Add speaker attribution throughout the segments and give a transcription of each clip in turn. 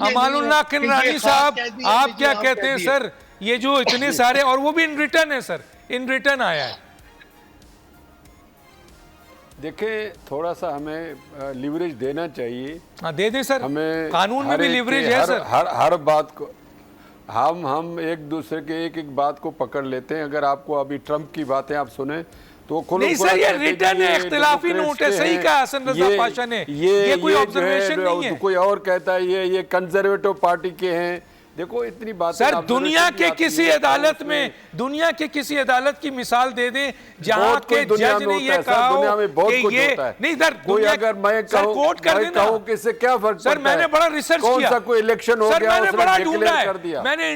Speaker 1: अमानुल्लाह किरमानी साहब, आप क्या कहते हैं सर, ये जो इतने सारे, और वो भी इन रिटर्न है सर, इन रिटर्न आया है।
Speaker 2: देखिए, थोड़ा सा हमें लिवरेज देना चाहिए।
Speaker 1: हाँ दे दें सर, हमें कानून में भी लिवरेज है सर।
Speaker 2: हर बात को हम एक दूसरे के एक बात को पकड़ लेते हैं। अगर आपको अभी ट्रंप की बातें आप सुने तो
Speaker 1: नहीं सर, ये रिटर्न है, इख्तिलाफी नोट है, सही कहा हसन रजा पाशा ने, ये कोई ऑब्जर्वेशन नहीं है।
Speaker 2: कोई और कहता है ये कंजर्वेटिव पार्टी के हैं। देखो इतनी बात
Speaker 1: सर, दुनिया के किसी अदालत में, दुनिया के किसी अदालत की मिसाल दे दें जहां के जज ने ये कहा
Speaker 2: दुनिया में बहुत कुछ होता है।
Speaker 1: नहीं सर,
Speaker 2: कोई अगर मैं
Speaker 1: कोट कर देना,
Speaker 2: कि इससे क्या फर्क
Speaker 1: सर, मैंने बड़ा रिसर्च किया,
Speaker 2: कौन सा कोई इलेक्शन हो गया,
Speaker 1: मैंने बड़ा ढूंढा
Speaker 2: कर दिया।
Speaker 1: है, मैंने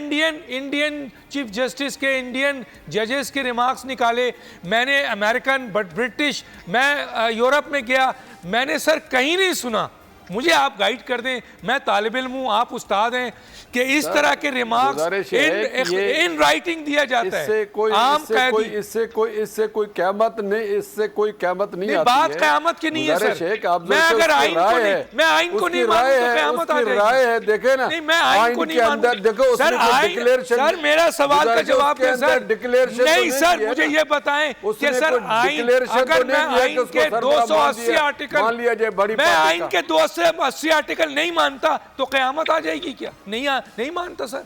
Speaker 1: इंडियन चीफ जस्टिस के, इंडियन जजेस के रिमार्क्स निकाले, मैंने अमेरिकन ब्रिटिश, मैं यूरोप में गया, मैंने सर कहीं नहीं सुना। मुझे आप गाइड कर दें, मैं तालिब इल्म हूं, आप उस्ताद हैं, कि इस तरह के रिमार्क्स इन राइटिंग दिया जाता है।
Speaker 2: इससे कोई क़यामत नहीं, इससे कोई क़यामत नहीं आती
Speaker 1: बात क़यामत की नहीं है सर। मैं अगर आइन को नहीं, मैं आइन को नहीं मानता तो क़यामत आ जाएगी।
Speaker 2: राय है, देखे ना,
Speaker 1: नहीं मैं आइन को नहीं मानता। देखो सर, मेरा सवाल का जवाब दें सर। नहीं सर, मुझे ये बताएं कि सर आइन, अगर मैं आइन के 280 आर्टिकल, मैं आइन के 280 आर्टिकल नहीं मानता तो क़यामत आ जाएगी क्या? नहीं मानता सर,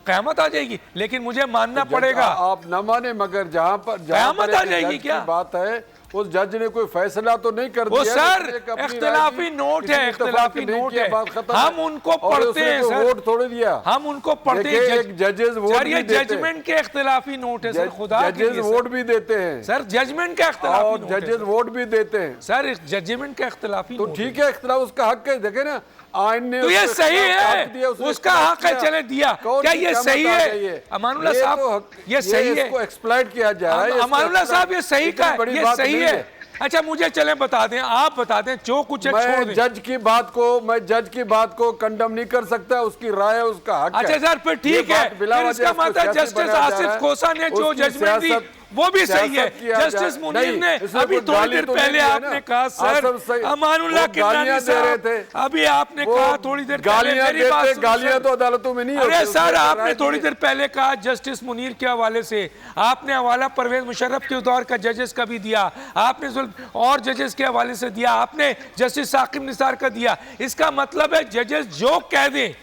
Speaker 1: क़यामत आ जाएगी। लेकिन मुझे मानना पड़ेगा।
Speaker 2: आप न माने, मगर जहां पर
Speaker 1: क़यामत आ जाएगी क्या?
Speaker 2: बात है, उस जज ने कोई फैसला तो नहीं कर दिया।
Speaker 1: वो सर इख्तिलाफी नोट है, इख्तिलाफी नोट है, हम उनको पढ़ते हैं सर,
Speaker 2: वोट थोड़ी दिया,
Speaker 1: हम उनको पढ़ते हैं।
Speaker 2: जजेस वोट
Speaker 1: ये जजमेंट के इख्तिलाफी नोट है सर, खुदा
Speaker 2: जजेस वोट भी देते हैं
Speaker 1: सर, जजमेंट का इख्तिलाफी नोट है,
Speaker 2: जजेस वोट भी देते हैं
Speaker 1: सर, जजमेंट का इख्तिलाफी
Speaker 2: तो ठीक है, इख्तिलाफ उसका हक है। देखे ना, आइन ने
Speaker 1: तो ये सही है, उसका हक है, चले दिया, क्या ये सही है? अमानुल्लाह साहब, ये सही है,
Speaker 2: इसको एक्सप्लॉइट किया जा रहा है।
Speaker 1: अमानुल्लाह साहब, ये सही का, ये सही है। अच्छा मुझे चले बता दें, आप बता दें, जो कुछ है छोड़ दें।
Speaker 2: जज की बात को कंडम नहीं कर सकता, उसकी राय, उसका हक है।
Speaker 1: अच्छा सर, फिर ठीक है, फिर इसका मतलब जस्टिस आसिफ खोसा ने जो जजमेंट दी वो भी सही है। जस्टिस मुनीर ने अभी थोड़ी देर पहले आपने कहा सर, अमानुल्लाह किरमानी साहब, अभी आपने कहा थोड़ी देर पहले, मेरी बात सुनिए,
Speaker 2: गालियां तो अदालतों में नहीं होती।
Speaker 1: अरे सर, आपने थोड़ी देर पहले कहा जस्टिस मुनीर के हवाले से, आपने हवाला परवेज मुशर्रफ के दौर का जजेस का भी दिया, आपने और जजेस के हवाले से दिया, आपने जस्टिस साकिब निसार का दिया। इसका मतलब है जजेस जो कह दें,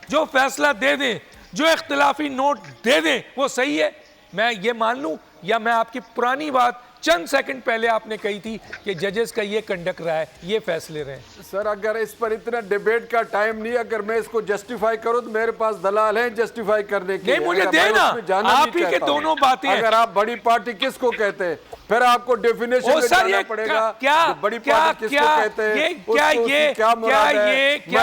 Speaker 1: जो फैसला दे दें, जो इख्तिलाफी नोट दे दें, वो सही है। मैं ये मान लूं, या मैं आपकी पुरानी बात चंद सेकंड पहले आपने कही थी कि जजेस का ये कंडक्ट रहा है, ये फैसले रहे।
Speaker 2: सर, अगर इस पर इतना डिबेट का टाइम नहीं, अगर मैं इसको जस्टिफाई करूं तो मेरे पास दलाल हैं जस्टिफाई करने के।
Speaker 1: नहीं, मुझे देना, आप ही के दोनों बातें।
Speaker 2: अगर आप बड़ी पार्टी किसको कहते हैं, फिर आपको डेफिनेशन में जाना पड़ेगा।
Speaker 1: क्या
Speaker 2: बड़ी पार्टी किसको कहते हैं, क्या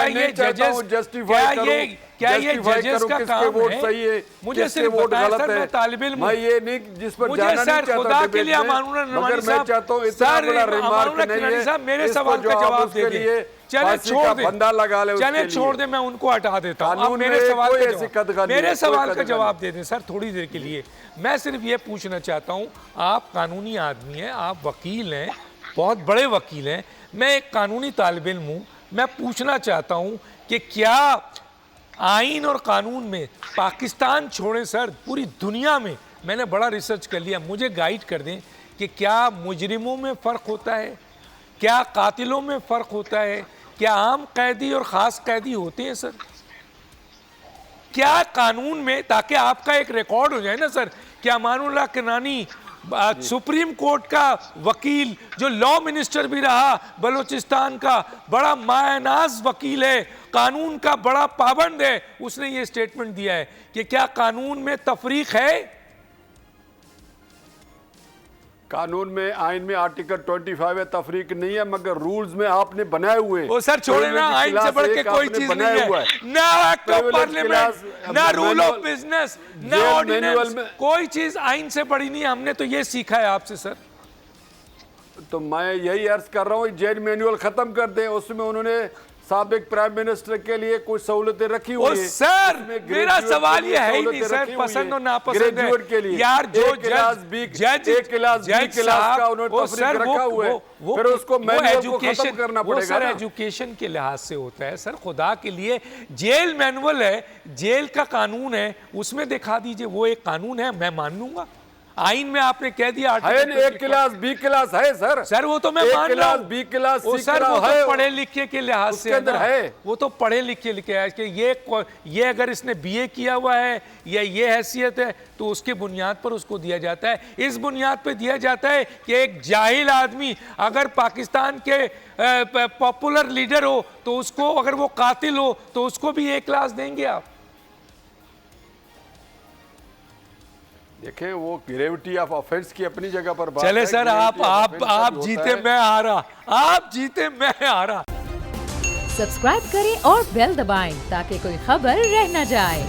Speaker 2: ये जजेस
Speaker 1: जस्टिफाई करूं, क्या ये जजेस का काम
Speaker 2: वोट
Speaker 1: है?
Speaker 2: सही है,
Speaker 1: मुझे सिर्फ
Speaker 2: वोट गलत है।
Speaker 1: मैं तालिब इल्म,
Speaker 2: मैं ये नहीं जिस पर जाना नहीं चाहता,
Speaker 1: खुदा के लिए अमानुल्लाह किरमानी साहब,
Speaker 2: चाहता हूं इतना बड़ा रिमार्क नहीं है,
Speaker 1: मेरे सवाल का जवाब दे दिए। चले छोड़ दे,
Speaker 2: बंदा लगा ले,
Speaker 1: चले छोड़ दे, मैं उनको हटा देता हूं। मेरे सवाल का जवाब दे दें सर थोड़ी देर के लिए। मैं सिर्फ ये पूछना चाहता हूं, आप कानूनी आदमी हैं, आप वकील हैं, बहुत बड़े वकील हैं, मैं एक कानूनी तालिब इल्म हूं, मैं पूछना चाहता हूं कि क्या आइन और कानून में, पाकिस्तान छोड़ें सर, पूरी दुनिया में मैंने बड़ा रिसर्च कर लिया, मुझे गाइड कर दें कि क्या मुजरिमों में फ़र्क होता है, क्या कातिलों में फ़र्क होता है, क्या आम कैदी और ख़ास कैदी होते हैं सर? क्या कानून में, ताकि आपका एक रिकॉर्ड हो जाए ना सर, क्या अमानुल्लाह किरमानी सुप्रीम कोर्ट का वकील, जो लॉ मिनिस्टर भी रहा बलूचिस्तान का, बड़ा मायनाज वकील है, कानून का बड़ा पाबंद है, उसने ये स्टेटमेंट दिया है कि क्या कानून में तफरीक है?
Speaker 2: कानून में, आइन में आर्टिकल 25 है, तफरीक नहीं है, मगर रूल्स में आपने बनाए हुए हैं।
Speaker 1: वो सर छोड़े ना, आइन से बढ़ के कोई चीज नहीं है, ना एक्ट ऑफ पार्लियामेंट, ना रूल ऑफ बिजनेस, ना ऑर्डिनेंस, कोई चीज आइन से बड़ी नहीं है। हमने तो ये सीखा है आपसे सर।
Speaker 2: तो मैं यही अर्ज कर रहा हूँ, जेल मैनुअल खत्म कर दें, उसमें उन्होंने साबिक प्राइम मिनिस्टर के लिए कुछ सहूलतें रखी हुई है।
Speaker 1: सर मेरा सवाल ये है ही नहीं सर, पसंद और नापसंद है
Speaker 2: के लिए
Speaker 1: यार, जो
Speaker 2: जज एक क्लास बी क्लास का उन्होंने तफरीक रखा हुआ है, फिर उसको मैनुअल को खत्म करना पड़ेगा।
Speaker 1: सर एजुकेशन के लिहाज से होता है सर, खुदा के लिए जेल मैनुअल है, जेल का कानून है, उसमें दिखा दीजिए, वो एक कानून है, मैं मान लूंगा। आइन में आपने कह दिया
Speaker 2: एक क्लास बी क्लास है सर।
Speaker 1: सर वो तो मैं मान रहा हूं,
Speaker 2: बी क्लास सी
Speaker 1: सर वो
Speaker 2: है,
Speaker 1: तो पढ़े लिखे के लिहाज से
Speaker 2: अंदर है,
Speaker 1: वो तो पढ़े लिखे है कि ये अगर इसने बीए किया हुआ है या ये हैसियत है तो उसके बुनियाद पर उसको दिया जाता है। इस बुनियाद पर दिया जाता है कि एक जाहिल आदमी अगर पाकिस्तान के पॉपुलर लीडर हो तो उसको, अगर वो कातिल हो तो उसको भी ए क्लास देंगे आप?
Speaker 2: देखें वो ग्रेविटी ऑफ ऑफेंस की अपनी जगह पर बात
Speaker 1: चले
Speaker 2: है।
Speaker 1: सर आप जीते मैं हारा, आप जीते मैं हारा।
Speaker 3: सब्सक्राइब करें और बेल दबाएं ताकि कोई खबर रह न जाए।